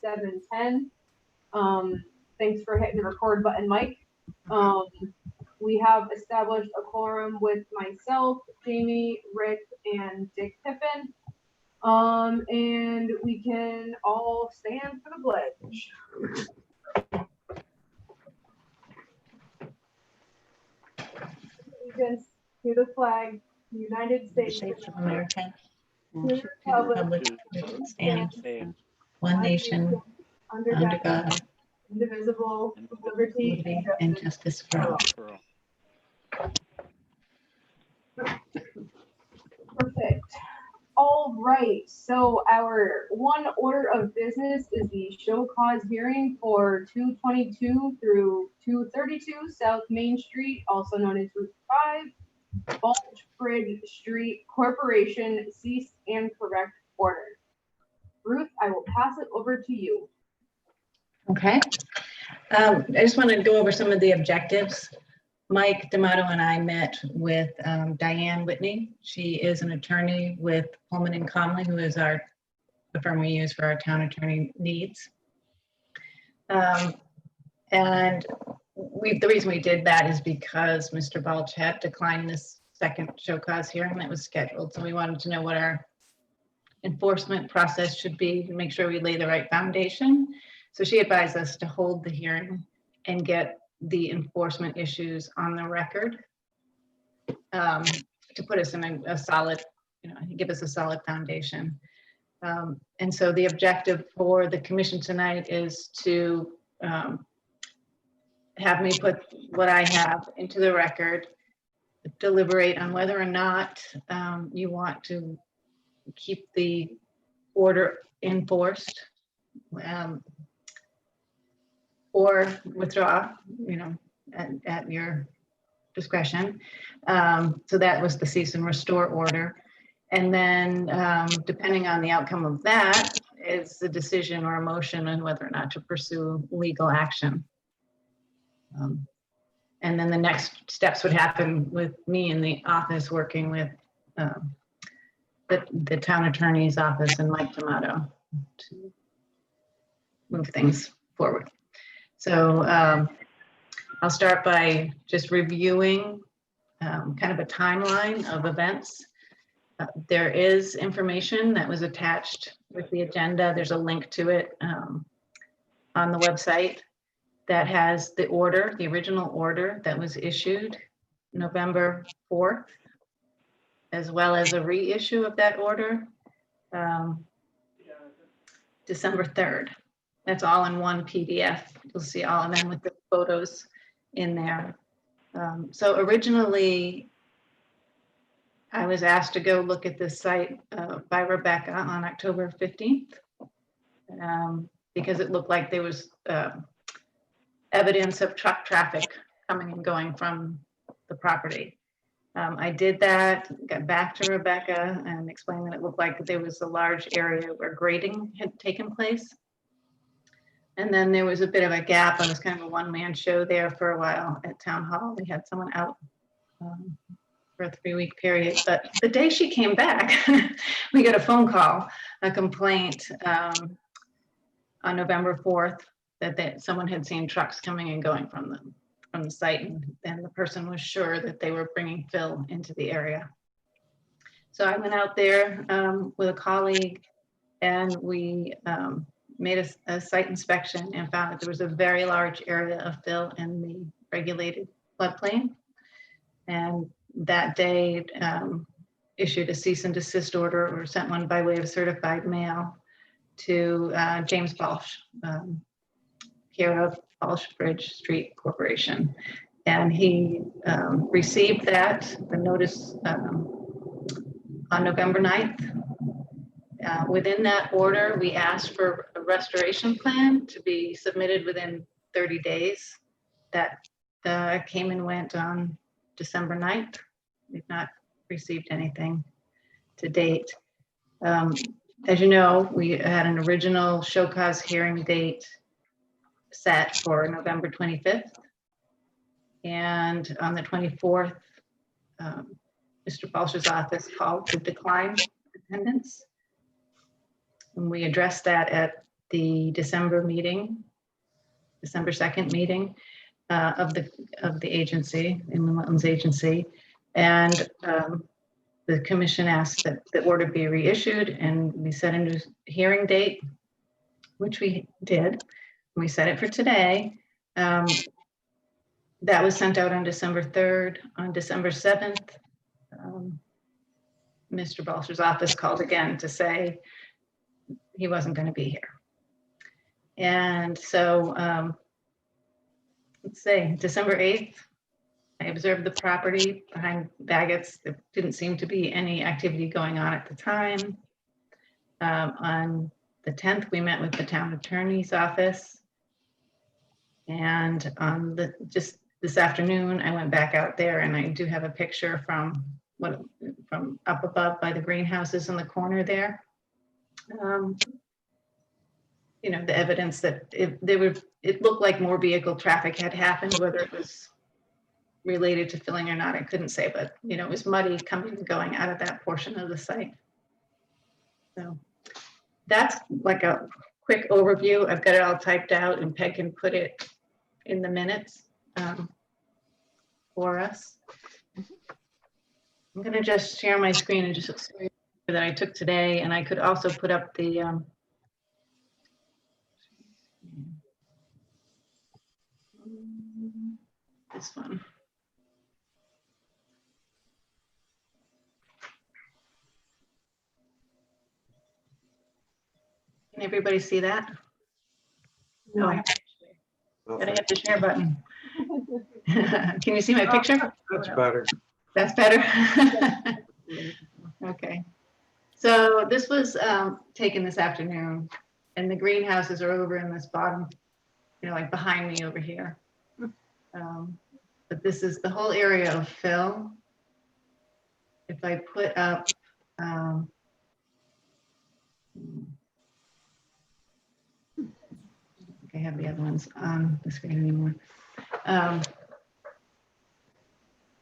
7:10. Thanks for hitting the record button, Mike. We have established a quorum with myself, Jamie, Rick, and Dick Pippin. And we can all stand for the pledge. Allegiance to the flag, United States of America, to the republic, stands one nation under God, indivisible, with liberty and justice for all. Perfect. All right, so our one order of business is the show cause hearing for 222 through 232 South Main Street, also known as Route 5, Balch Bridge Street Corporation, cease and correct order. Ruth, I will pass it over to you. Okay. I just want to go over some of the objectives. Mike D'Amato and I met with Diane Whitney. She is an attorney with Pullman and Comley, who is the firm we use for our town attorney needs. And the reason we did that is because Mr. Balch had declined this second show cause hearing that was scheduled. So we wanted to know what our enforcement process should be to make sure we lay the right foundation. So she advised us to hold the hearing and get the enforcement issues on the record to put us in a solid, give us a solid foundation. And so the objective for the commission tonight is to have me put what I have into the record, deliberate on whether or not you want to keep the order enforced, or withdraw, at your discretion. So that was the cease and restore order. And then depending on the outcome of that is the decision or a motion on whether or not to pursue legal action. And then the next steps would happen with me in the office working with the town attorney's office and Mike D'Amato to move things forward. So I'll start by just reviewing kind of a timeline of events. There is information that was attached with the agenda. There's a link to it on the website that has the order, the original order that was issued November 4th, as well as a reissue of that order December 3rd. That's all in one PDF. You'll see all of them with the photos in there. So originally, I was asked to go look at this site by Rebecca on October 15th because it looked like there was evidence of truck traffic coming and going from the property. I did that, got back to Rebecca and explained that it looked like there was a large area where grading had taken place. And then there was a bit of a gap. It was kind of a one-man show there for a while at Town Hall. We had someone out for a 3-week period. But the day she came back, we got a phone call, a complaint on November 4th that someone had seen trucks coming and going from the site, and the person was sure that they were bringing fill into the area. So I went out there with a colleague, and we made a site inspection and found that there was a very large area of fill in the regulated floodplain. And that day issued a cease and desist order, or sent one by way of certified mail to James Balch, care of Balch Bridge Street Corporation. And he received the notice on November 9th. Within that order, we asked for a restoration plan to be submitted within 30 days. That came and went on December 9th. We've not received anything to date. As you know, we had an original show cause hearing date set for November 25th. And on the 24th, Mr. Balch's office called to decline attendance. And we addressed that at the December meeting, December 2nd meeting of the agency, inland wetlands agency, and the commission asked that the order be reissued, and we set a new hearing date, which we did. We set it for today. That was sent out on December 3rd. On December 7th, Mr. Balcher's office called again to say he wasn't going to be here. And so, let's say December 8th, I observed the property behind Baggett's. There didn't seem to be any activity going on at the time. On the 10th, we met with the town attorney's office. And on just this afternoon, I went back out there, and I do have a picture from up above by the greenhouses in the corner there. You know, the evidence that it looked like more vehicle traffic had happened, whether it was related to filling or not, I couldn't say, but you know, it was muddy coming and going out of that portion of the site. So that's like a quick overview. I've got it all typed out, and Peg can put it in the minutes for us. I'm going to just share my screen and just show you that I took today, and I could also put up the this one. Can everybody see that? No, I gotta hit the share button. Can you see my picture? That's better. That's better. Okay. So this was taken this afternoon, and the greenhouses are over in this bottom, you know, like behind me over here. But this is the whole area of fill. If I put up, I have the other ones on the screen anymore. I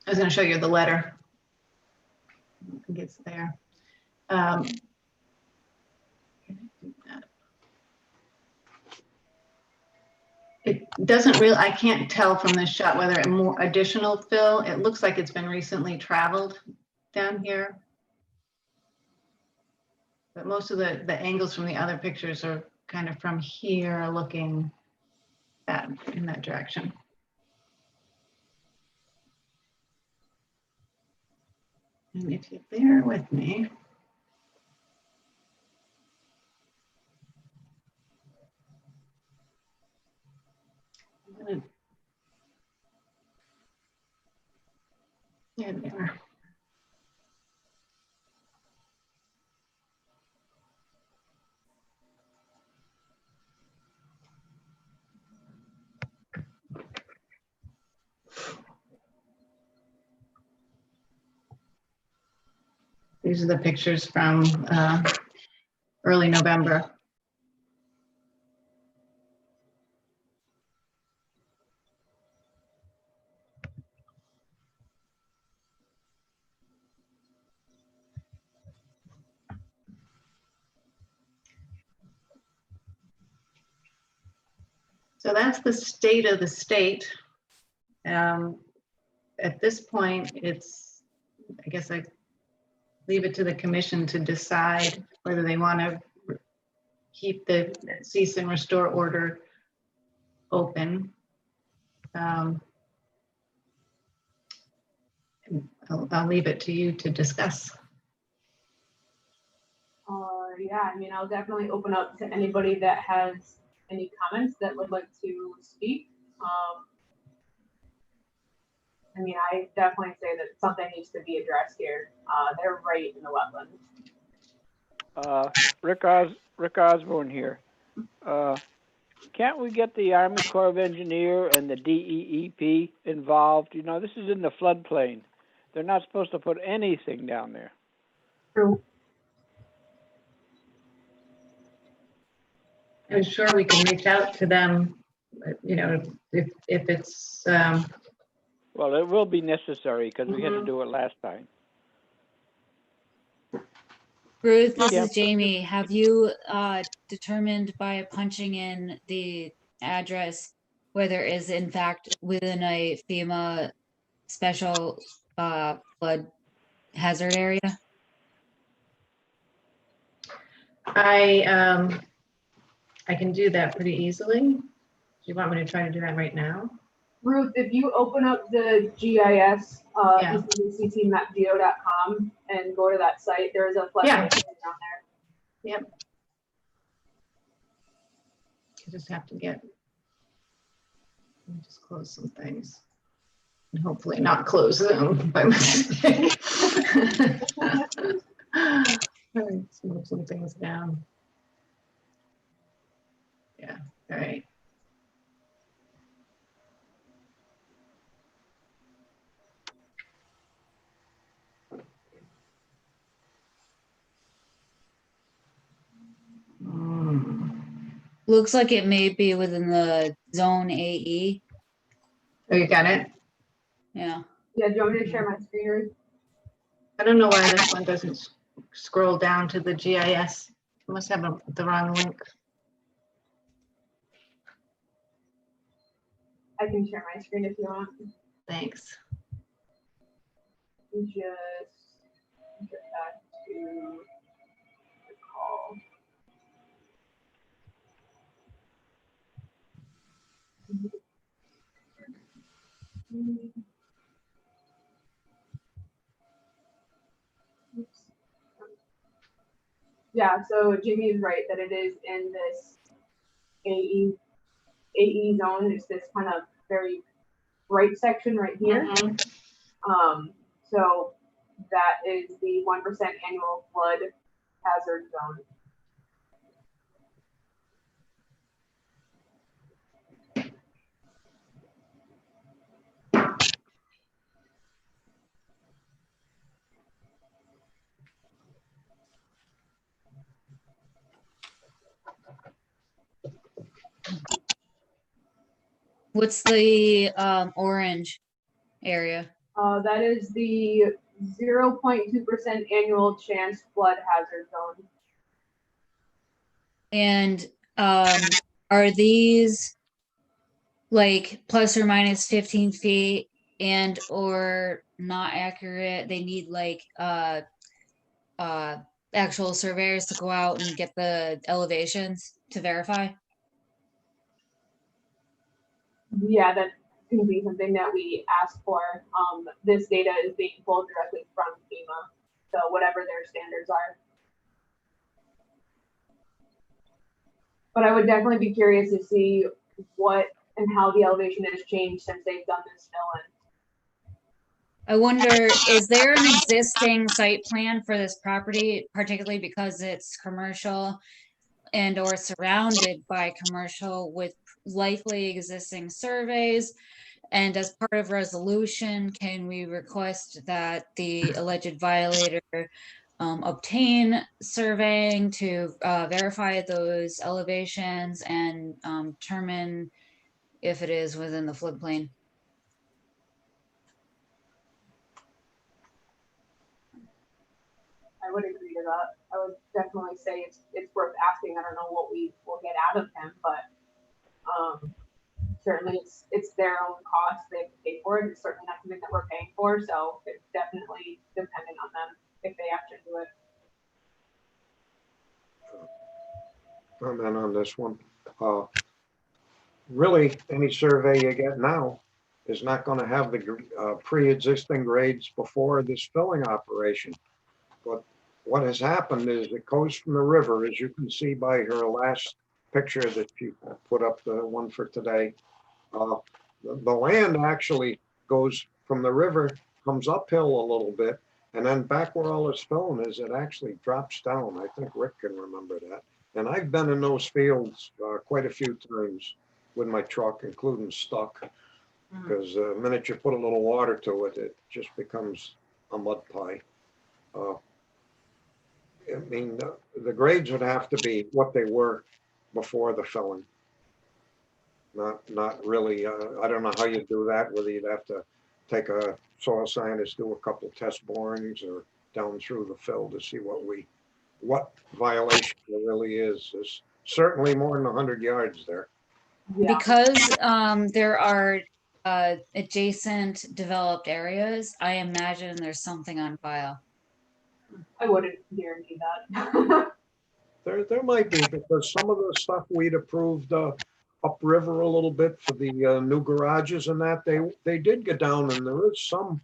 was going to show you the letter. I think it's there. It doesn't really, I can't tell from this shot whether it more additional fill. It looks like it's been recently traveled down here. But most of the angles from the other pictures are kind of from here looking in that direction. And if you bear with me. There we are. These are the pictures from early November. So that's the state of the state. At this point, it's, I guess I leave it to the commission to decide whether they want to keep the cease and restore order open. I'll leave it to you to discuss. Yeah, I mean, I'll definitely open up to anybody that has any comments that would like to speak. I mean, I definitely say that something needs to be addressed here. They're right in the wetlands. Rick Osborne here. Can't we get the Army Corps of Engineer and the DEEP involved? You know, this is in the floodplain. They're not supposed to put anything down there. True. I'm sure we can reach out to them, you know, if it's. Well, it will be necessary because we had to do it last time. Ruth, this Yeah. is Jamie. Have you determined by punching in the address whether it is in fact within a FEMA special flood hazard area? I can do that pretty easily. Do you want me to try to do that right now? Ruth, if you open up the GIS, Yeah. ecdctmapgeo.com and go to that site, there is a floodplain Yeah. down there. I just have to let me just close some things. And hopefully not close them by mistake. All right, let's move some things down. Yeah, all right. Looks like it may be within the zone AE. Oh, you got it? Yeah. Yeah, do you want me to share my screen, Ruth? I don't know why this one doesn't scroll down to the GIS. I must have the wrong link. I can share my screen if you want. Thanks. You just get back to the call. Oops. Yeah, so Jimmy is right that it is in this AE zone. It's this kind of very bright section right here. Mhm. So that is the 1% annual flood hazard zone. What's the orange area? That is the 0.2% annual chance flood hazard zone. And are these like plus or minus 15 feet and or not accurate? They need like actual surveyors to go out and get the elevations to verify? Yeah, that can be something that we ask for. This data is being pulled directly from FEMA, so whatever their standards are. But I would definitely be curious to see what and how the elevation has changed since they've done this fill-in. I wonder, is there an existing site plan for this property, particularly because it's commercial and or surrounded by commercial with likely existing surveys? And as part of resolution, can we request that the alleged violator obtain surveying to verify those elevations and determine if it is within the floodplain? I would agree to that. I would definitely say it's worth asking. I don't know what we will get out of him, but certainly it's their own cost. They have to pay for it. It's certainly not something that we're paying for, so it's definitely dependent on them if they actually do it. Comment on this one. Really, any survey you get now is not going to have the pre-existing grades before this filling operation. But what has happened is it goes from the river, as you can see by her last picture that she put up, the one for today. The land actually goes from the river, comes uphill a little bit, and then back where all this filling is, it actually drops down. I think Rick can remember that. And I've been in those fields quite a few times with my truck, including stuck, because the minute you put a little water to it, it just becomes a mud pie. I mean, the grades would have to be what they were before the filling. Not really, I don't know how you do that, whether you'd have to take a soil scientist, do a couple test borings or down through the fill to see what we what violation there really is. There's certainly more than 100 yards there. Yeah, Because there are adjacent developed areas, I imagine there's something on file. I wouldn't guarantee that. There might be, because some of the stuff we'd approved upriver a little bit for the new garages and that, they did go down, and there is some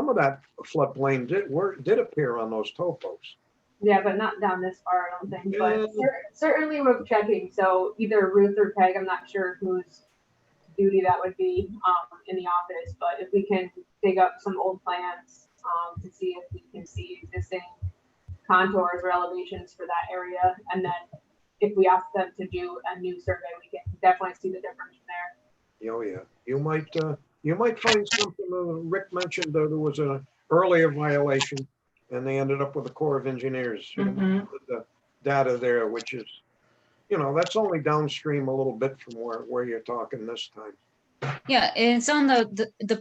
of that floodplain did appear on those topos. Yeah, but not down this far, I don't think, but Yeah. certainly we're checking, so either Ruth or Peg, I'm not sure whose duty that would be, in the office, but if we can dig up some old plans, to see if we can see existing contours or elevations for that area, and then if we ask them to do a new survey, we can definitely see the difference from there. Oh, yeah. You might find something, Rick mentioned there was an earlier violation, and they ended up with the Corps of Engineers. Mhm. With the data there, which is, that's only downstream a little bit from where you're talking this time. Yeah, and it's on the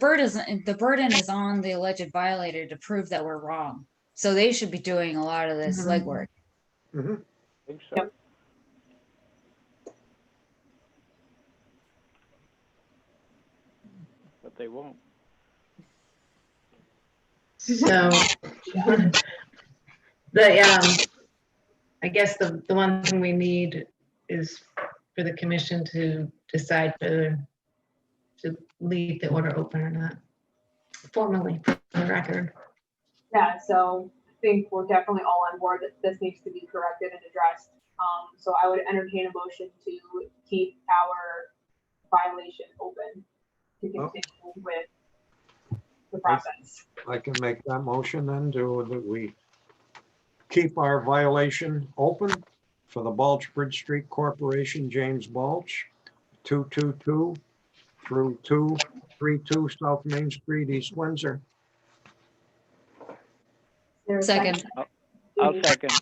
burden is on the alleged violator to prove that we're wrong. So they should be doing a lot of this Mhm. legwork. Mm-hmm. I think so. Yep. But they won't. So, I guess the one thing we need is for the commission to decide whether to leave the order open or not, formally, for the record. Yeah, so I think we're definitely all on board that this needs to be corrected and addressed. So I would entertain a motion to keep our violation open to continue with the process. I can make that motion then, that we keep our violation open for the Balch Bridge Street Corporation, James Balch, 222 through 232 South Main Street, East Windsor. Is there a Second. I'll second.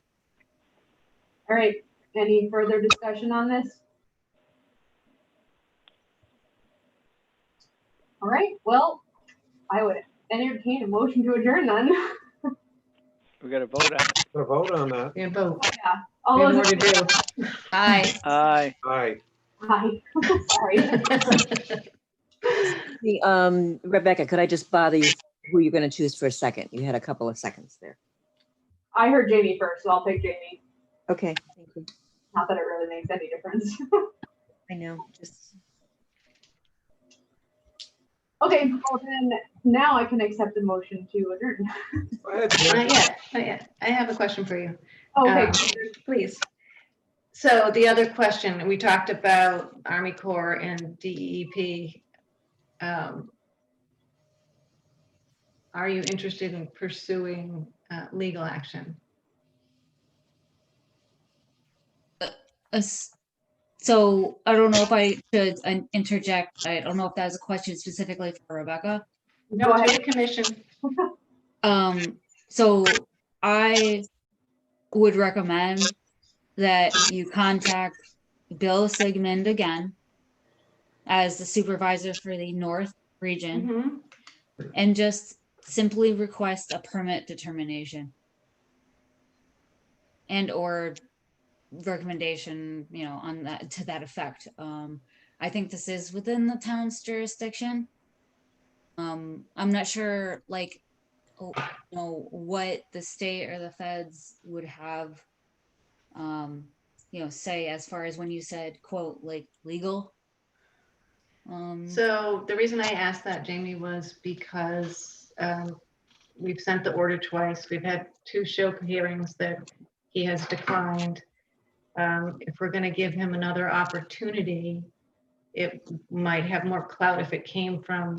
All right, any further discussion on this? All right, well, I would entertain a motion to adjourn then. We got to vote on it. A vote on that. We have both. Yeah, all We have those more in to favor? do. Aye. Aye. Aye. Hi, sorry. Rebecca, could I just bother you who you're going to choose for a second? You had a couple of seconds there. I heard Jamie first, so I'll pick Jamie. Okay, thank you. Not that it really makes any difference. I know, just, Okay, well then, now I can accept the motion to adjourn. Go ahead, Jim. Not yet, not yet. I have a question for you. Okay, Please. So the other question, we talked about Army Corps and DEP. Are you interested in pursuing legal action? So I don't know if I should interject. I don't know if that was a question specifically for Rebecca. No, to the commission. So I would recommend that you contact Bill Sigmund again as the supervisor for the North region Mhm. and just simply request a permit determination and or recommendation, on that, to that effect. I think this is within the town's jurisdiction. I'm not sure, what the state or the feds would have, say as far as when you said, quote, like legal. So the reason I asked that, Jamie, was because we've sent the order twice. We've had 2 show hearings that he has declined. If we're going to give him another opportunity, it might have more clout if it came from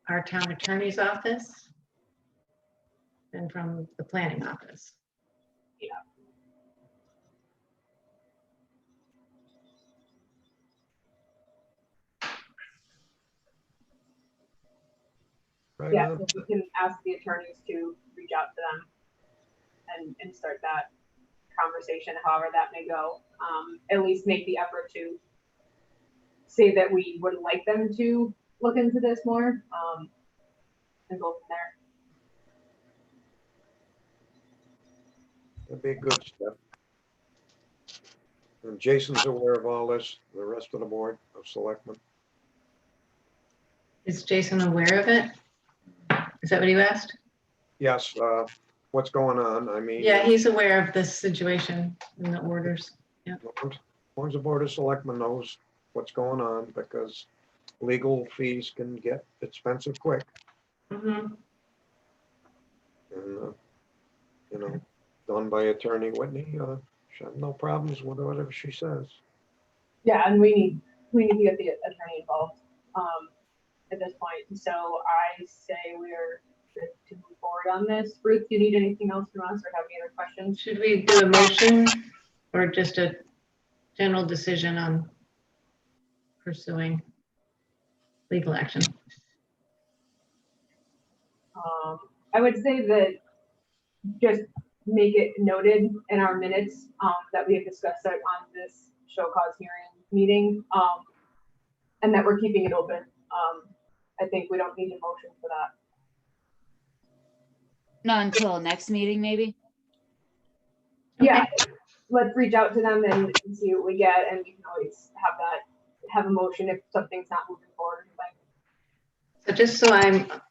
our town attorney's office than from the planning office. Right yeah, on. so we can ask the attorneys to reach out to them and start that conversation, however that may go. At least make the effort to say that we would like them to look into this more, and go from there. That'd be a good step. And Jason's aware of all this, the rest of the board of selectmen. Is Jason aware of it? Is that what you asked? Yes, what's going on? I mean. Yeah, he's aware of this situation in the orders. As long as the board of selectmen knows what's going on, because legal fees can get expensive quick. Mm-hmm. And, you know, done by Attorney Whitney, she have no problems with whatever she says. Yeah, and we need to get the attorney involved, at this point. So I say we're good to move forward on this. Ruth, do you need anything else from us or have any other questions? Should we do a motion or just a general decision on pursuing legal action? I would say that just make it noted in our minutes, that we have discussed it on this show cause hearing meeting, and that we're keeping it open. I think we don't need a motion for that. Not until next meeting, maybe? Yeah, let's reach out to them and see what we get, and we can always have a motion if something's not moving forward. So just so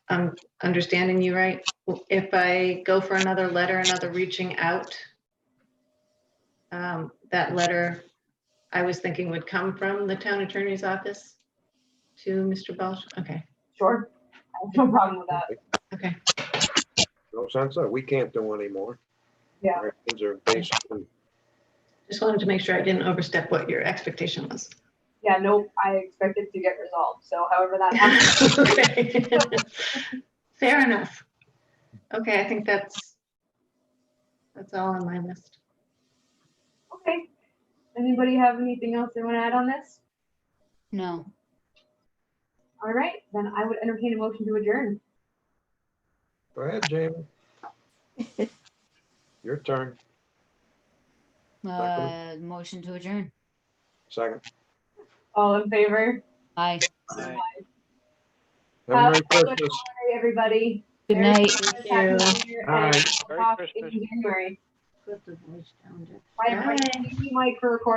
I'm understanding you right, if I go for another letter, another reaching out, that letter I was thinking would come from the town attorney's office to Mr. Balch? Okay, Sure, I have no problem with that. okay. No sense, we can't do anymore. Yeah. Our kids are basically, Just wanted to make sure I didn't overstep what your expectation was. Yeah, nope, I expect it to get resolved, so however that happens. Okay. Fair enough. Okay, I think that's all on my list. Okay, anybody have anything else they want to add on this? No. All right, then I would entertain a motion to adjourn. go ahead, Jamie. Your turn. Motion to adjourn. Second. All in favor? Aye. Aye. Have a Merry Christmas. Hey, everybody. Good Merry night. Christmas, Thank Happy you. New Year, Aye. and Merry talk Christmas. in January. Put the voice down, Jack. Bye, everybody. Bye. Thank you, Mike, for recording.